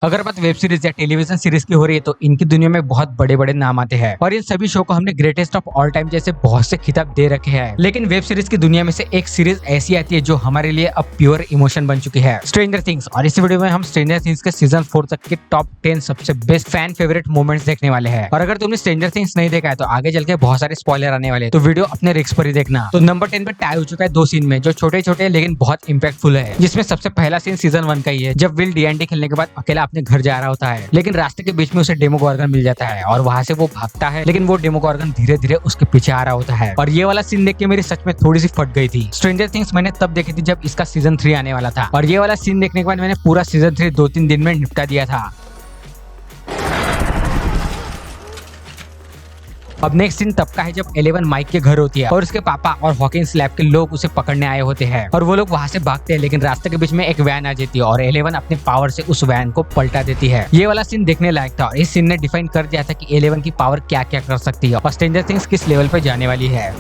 अगर बात web series या टेलीविजन सीरीज की हो रही है तो इनकी दुनिया में बहुत बड़े बड़े नाम आते हैं और इन सभी शो को हमने ग्रेटेस्ट ऑफ ऑल टाइम जैसे बहुत से खिताब दे रखे हैं। लेकिन वेब सीरीज की दुनिया में से एक सीरीज ऐसी आती है जो हमारे लिए अब प्योर इमोशन बन चुकी है, स्ट्रेंजर थिंग्स। और इस वीडियो में हम स्ट्रेंजर थिंग्स के सीजन 4 तक के टॉप 10 सबसे बेस्ट फैन फेवरेट मोमेंट्स देखने वाले हैं। और अगर तुमने स्ट्रेंजर थिंग्स नहीं देखा है तो आगे चल के बहुत सारे स्पॉइलर आने वाले हैं, तो वीडियो अपने रिस्क पर ही देखना। तो नंबर 10 पे टाई हो चुका है 2 सीन में जो छोटे छोटे लेकिन बहुत इंपैक्टफुल है, जिसमें सबसे पहला सीन सीजन 1 का ही है, जब विल D&D खेलने के बाद अकेला अपने घर जा रहा होता है, लेकिन रास्ते के बीच में उसे डेमोगोर्गन मिल जाता है और वहां से वो भागता है, लेकिन वो डेमोगोर्गन धीरे धीरे उसके पीछे आ रहा होता है। और ये वाला सीन देख के मेरी सच में थोड़ी सी फट गई थी। स्ट्रेंजर थिंग्स मैंने तब देखी थी जब इसका सीजन 3 आने वाला था, और ये वाला सीन देखने के बाद मैंने पूरा सीजन 3 2-3 दिन में निपटा दिया था। अब नेक्स्ट सीन तब का है जब 11 माइक के घर होती है और उसके पापा और हॉकिंस लैब के लोग उसे पकड़ने आए होते हैं, और वो लोग वहां से भागते हैं, लेकिन रास्ते के बीच में एक वैन आ जाती है और 11 अपने पावर से उस वैन को पलटा देती है। ये वाला सीन देखने लायक था और इस सीन ने डिफाइन कर दिया था कि 11 की पावर क्या क्या कर सकती है और स्ट्रेंजर थिंग्स किस लेवल पे जाने वाली है।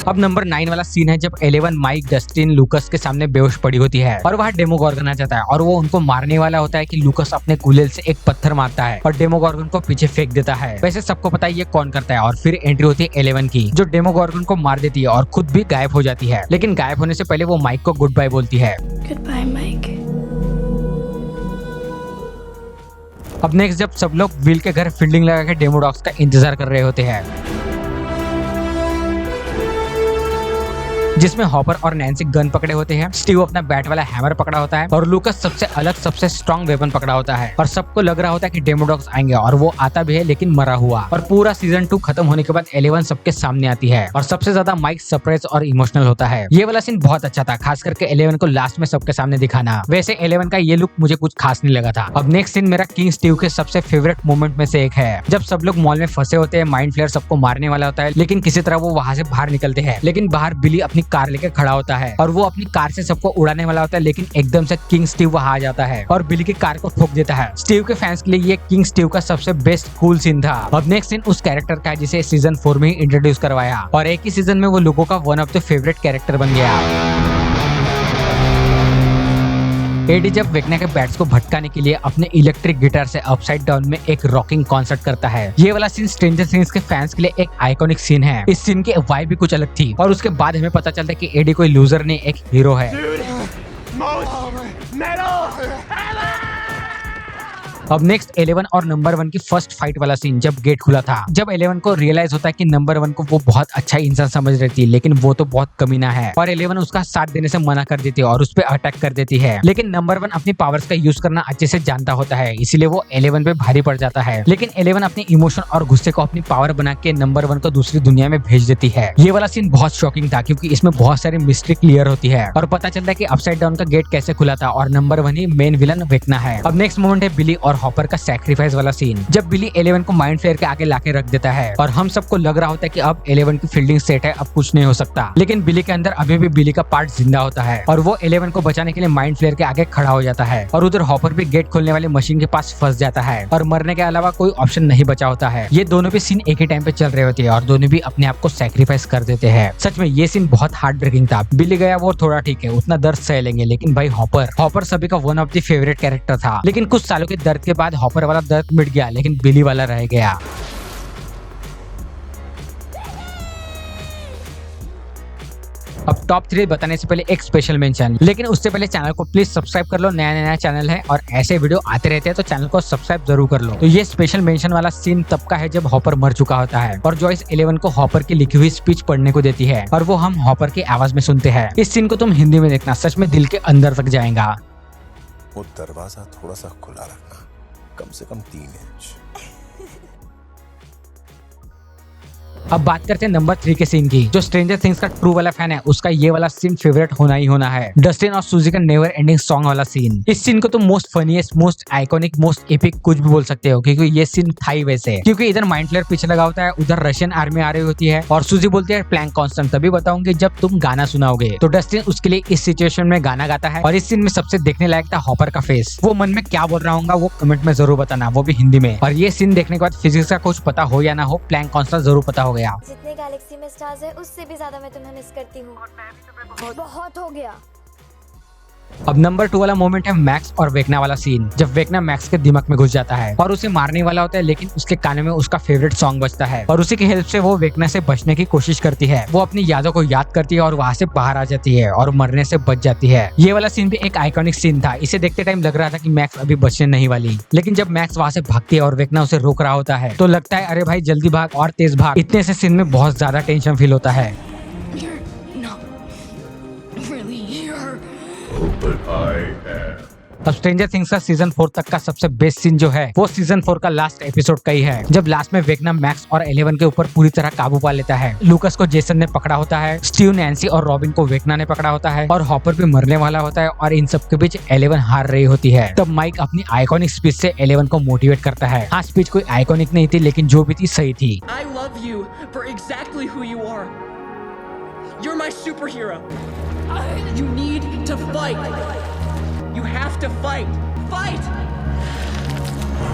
अब नंबर 9 वाला सीन है जब 11 माइक डस्टिन लूकस के सामने बेहोश पड़ी होती है और वहाँ डेमोगोर्गन आ जाता है और वो उनको मारने वाला होता है कि लूकस अपने गुलेल से एक पत्थर मारता है और डेमोगोर्गन को पीछे फेंक देता है। वैसे सबको पता है ये कौन करता है, और फिर एंट्री होती है 11 की, जो डेमोगोर्गन को मार देती है और खुद भी गायब हो जाती है। लेकिन गायब होने से पहले वो माइक को गुड बाय बोलती है। अब नेक्स्ट जब सब लोग विल के घर फील्डिंग लगा के डेमोडॉग्स का इंतजार कर रहे होते हैं, जिसमें हॉपर और नैन्सी गन पकड़े होते हैं, स्टीव अपना बैट वाला हैमर पकड़ा होता है और लूकस सबसे अलग सबसे स्ट्रॉन्ग वेपन पकड़ा होता है। और सबको लग रहा होता है कि डेमोडॉग्स आएंगे, और वो आता भी है लेकिन मरा हुआ। और पूरा सीजन 2 खत्म होने के बाद 11 सबके सामने आती है और सबसे ज्यादा माइक सरप्राइज और इमोशनल होता है। ये वाला सीन बहुत अच्छा था, खास करके 11 को लास्ट में सबके सामने दिखाना। वैसे 11 का ये लुक मुझे कुछ खास नहीं लगा था। अब नेक्स्ट सीन मेरा किंग स्टीव के सबसे फेवरेट मोमेंट में से एक है, जब सब लोग मॉल में फंसे होते हैं, माइंड फ्लेयर सबको मारने वाला होता है, लेकिन किसी तरह वो वहां से बाहर निकलते हैं। लेकिन बाहर बिली अपनी कार लेके खड़ा होता है और वो अपनी कार से सबको उड़ाने वाला होता है, लेकिन एकदम से किंग स्टीव वहां आ जाता है और बिली की कार को ठोक देता है। स्टीव के फैंस के लिए ये किंग स्टीव का सबसे बेस्ट कूल सीन था। अब नेक्स्ट सीन उस कैरेक्टर का है जिसे सीजन 4 में ही इंट्रोड्यूस करवाया और एक ही सीजन में वो लोगों का one of the favourite character बन गया। एडी जब वेकना के बैट्स को भटकाने के लिए अपने इलेक्ट्रिक गिटार से अपसाइड डाउन में एक रॉकिंग कॉन्सर्ट करता है। ये वाला सीन स्ट्रेंजर थिंग्स के फैंस के लिए एक आइकॉनिक सीन है। इस सीन की वाइब भी कुछ अलग थी और उसके बाद हमें पता चलता है कि एडी कोई लूजर नहीं, एक हीरो है। अब नेक्स्ट 11 और नंबर 1 की फर्स्ट फाइट वाला सीन जब गेट खुला था, जब 11 को रियलाइज होता है कि नंबर 1 को वो बहुत अच्छा इंसान समझ रही थी, लेकिन वो तो बहुत कमीना है और 11 उसका साथ देने से मना कर देती है और उस पर अटैक कर देती है। लेकिन नंबर 1 अपनी पावर्स का यूज करना अच्छे से जानता होता है, इसीलिए वो 11 पे भारी पड़ जाता है। लेकिन 11 अपनी इमोशन और गुस्से को अपनी पावर बना के नंबर 1 को दूसरी दुनिया में भेज देती है। ये वाला सीन बहुत शॉकिंग था क्योंकि इसमें बहुत सारी मिस्ट्री क्लियर होती है और पता चलता है कि अपसाइड डाउन का गेट कैसे खुला था और नंबर 1 ही मेन विलन वेकना है। अब नेक्स्ट मोमेंट है बिली और हॉपर का सैक्रिफाइस वाला सीन, जब बिली 11 को माइंड फ्लेयर के आगे लाके रख देता है और हम सबको लग रहा होता है कि अब 11 की फील्डिंग सेट है, अब कुछ नहीं हो सकता। लेकिन बिली के अंदर अभी भी बिली का पार्ट जिंदा होता है और वो 11 को बचाने के लिए माइंड फ्लेयर के आगे खड़ा हो जाता है और उधर हॉपर भी गेट खोलने वाली मशीन के पास फंस जाता है और मरने के अलावा कोई ऑप्शन नहीं बचा होता है। ये दोनों भी सीन एक ही टाइम पे चल रहे होते हैं और दोनों भी अपने आप को सैक्रिफाइस कर देते हैं। सच में ये सीन बहुत हार्ट ब्रेकिंग था। बिली गया वो थोड़ा ठीक है, उतना दर्द सह लेंगे, लेकिन भाई हॉपर सभी का one of the favourite character था। लेकिन कुछ सालों के दर्द के बाद हॉपर वाला दर्द मिट गया, लेकिन बिली वाला रह गया। अब टॉप 3 बताने से पहले एक स्पेशल मेंशन, लेकिन उससे पहले चैनल को प्लीज सब्सक्राइब कर लो। नया चैनल है और ऐसे वीडियो आते रहते हैं, तो चैनल को सब्सक्राइब जरूर कर लो। तो ये स्पेशल मेंशन वाला सीन तब का है जब हॉपर मर चुका होता है और जॉइस 11 को हॉपर की लिखी हुई स्पीच पढ़ने को देती है और वो हम हॉपर की आवाज में सुनते हैं। इस सीन को तुम हिंदी में देखना, सच में दिल के अंदर तक जाएगा। वो दरवाजा थोड़ा सा खुला रखना, कम से कम 3 इंच। अब बात करते हैं नंबर 3 के सीन की, जो स्ट्रेंजर थिंग्स का ट्रू वाला फैन है उसका ये वाला सीन फेवरेट होना ही होना है, डस्टिन और सूजी का नेवर एंडिंग सॉन्ग वाला सीन। इस सीन को तो most funniest, most iconic, most epic कुछ भी बोल सकते हो, क्योंकि ये सीन था ही वैसे। क्योंकि इधर माइंड फ्लेयर पीछे लगा होता है, उधर रशियन आर्मी आ रही होती है और सूजी बोलती है प्लैंक कांस्टेंट तभी बताऊंगी जब तुम गाना सुनाओगे। तो डस्टिन उसके लिए इस सिचुएशन में गाना गाता है और इस सीन में सबसे देखने लायक था हॉपर का फेस। वो मन में क्या बोल रहा होगा वो कमेंट में जरूर बताना, वो भी हिंदी में। और ये सीन देखने के बाद फिजिक्स का कुछ पता हो या ना हो, प्लैंक कांस्टेंट जरूर पता हो गया। गैलेक्सी में स्टार्स है उससे भी ज्यादा मैं तुम्हें मिस करती हूँ। बहुत हो गया। अब नंबर 2 वाला मोमेंट है मैक्स और वेकना वाला सीन, जब वेकना मैक्स के दिमाग में घुस जाता है और उसे मारने वाला होता है, लेकिन उसके कान में उसका फेवरेट सॉन्ग बजता है और उसी की हेल्प से वो वेकना से बचने की कोशिश करती है। वो अपनी यादों को याद करती है और वहाँ से बाहर आ जाती है और मरने से बच जाती है। ये वाला सीन भी एक आइकॉनिक सीन था। इसे देखते टाइम लग रहा था कि मैक्स अभी बचने नहीं वाली, लेकिन जब मैक्स वहाँ से भागती है और वेकना उसे रोक रहा होता है तो लगता है अरे भाई जल्दी भाग और तेज भाग। इतने से सीन में बहुत ज्यादा टेंशन फील होता है। You're not really here. But I am. अब स्ट्रेंजर थिंग्स का सीजन 4 तक का सबसे बेस्ट सीन जो है वो सीजन 4 का लास्ट एपिसोड का ही है, जब लास्ट में वेकना मैक्स और 11 के ऊपर पूरी तरह काबू पा लेता है। लूकस को जेसन ने पकड़ा होता है, स्टीव, नैन्सी और रॉबिन को वेकना ने पकड़ा होता है और हॉपर भी मरने वाला होता है और इन सब के बीच 11 हार रही होती है। तब माइक अपनी आइकॉनिक स्पीच से 11 को मोटिवेट करता है। हाँ, स्पीच कोई आइकॉनिक नहीं थी, लेकिन जो भी थी सही थी। I love you for exactly who you are. You're my superhero. You need to fight. You have to fight. Fight!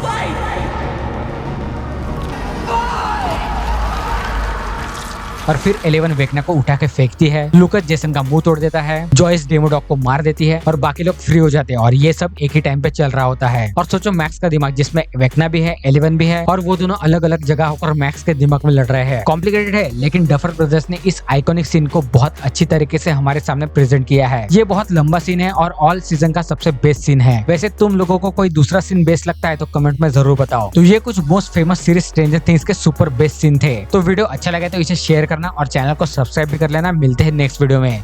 Fight! और फिर 11 वेकना को उठा के फेंकती है, लूकस जेसन का मुंह तोड़ देता है, जॉयस डेमोडॉग को मार देती है और बाकी लोग फ्री हो जाते हैं और ये सब एक ही टाइम पे चल रहा होता है। और सोचो मैक्स का दिमाग जिसमें वेकना भी है, 11 भी है और वो दोनों अलग अलग जगह होकर मैक्स के दिमाग में लड़ रहे हैं। कॉम्प्लिकेटेड है, लेकिन डफर ब्रदर्स ने इस आइकॉनिक सीन को बहुत अच्छी तरीके से हमारे सामने प्रेजेंट किया है। ये बहुत लंबा सीन है और ऑल सीजन का सबसे बेस्ट सीन है। वैसे तुम लोगों को कोई दूसरा सीन बेस्ट लगता है तो कमेंट में जरूर बताओ। तो ये कुछ most famous series stranger things के सुपर बेस्ट सीन थे। तो वीडियो अच्छा लगे तो इसे शेयर करना और चैनल को सब्सक्राइब भी कर लेना। मिलते हैं नेक्स्ट वीडियो में।